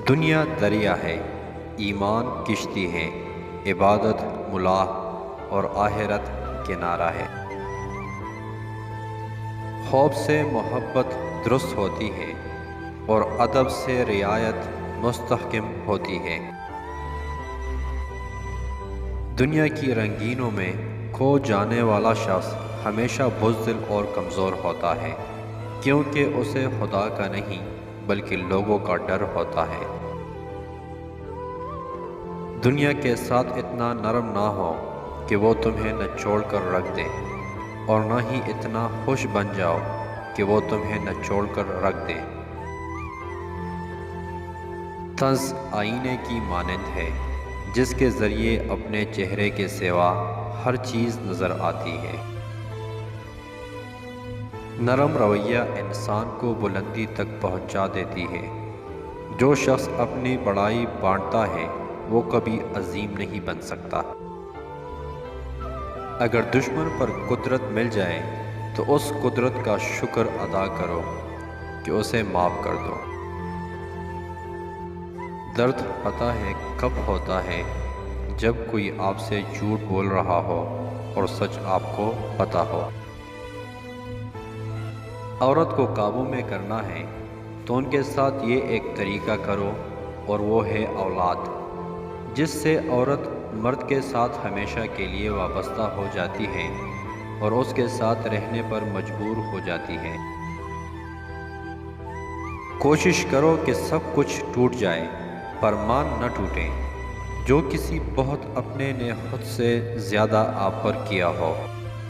دنیا دریا ہے، ایمان کشتی ہے، عبادت ملاح اور آخرت کنارہ ہے۔ خوف سے محبت درست ہوتی ہے اور ادب سے رعایت مستحکم ہوتی ہے۔ دنیا کی رنگینوں میں کھو جانے والا شخص ہمیشہ بزدل اور کمزور ہوتا ہے، کیونکہ اسے خدا کا نہیں بلکہ لوگوں کا ڈر ہوتا ہے۔ دنیا کے ساتھ اتنا نرم نہ ہو کہ وہ تمہیں نچوڑ کر رکھ دے، اور نہ ہی اتنا خوش بن جاؤ کہ وہ تمہیں نچوڑ کر رکھ دے۔ طنز آئینے کی مانند ہے جس کے ذریعے اپنے چہرے کے سوا ہر چیز نظر آتی ہے۔ نرم رویہ انسان کو بلندی تک پہنچا دیتی ہے۔ جو شخص اپنی بڑائی بانٹتا ہے وہ کبھی عظیم نہیں بن سکتا۔ اگر دشمن پر قدرت مل جائے تو اس قدرت کا شکر ادا کرو کہ اسے معاف کر دو۔ درد پتہ ہے کب ہوتا ہے؟ جب کوئی آپ سے جھوٹ بول رہا ہو اور سچ آپ کو پتہ ہو۔ عورت کو قابو میں کرنا ہے تو ان کے ساتھ یہ ایک طریقہ کرو، اور وہ ہے اولاد، جس سے عورت مرد کے ساتھ ہمیشہ کے لیے وابستہ ہو جاتی ہے اور اس کے ساتھ رہنے پر مجبور ہو جاتی ہے۔ کوشش کرو کہ سب کچھ ٹوٹ جائے پر مان نہ ٹوٹے۔ جو کسی بہت اپنے نے خود سے زیادہ آپ پر کیا ہو۔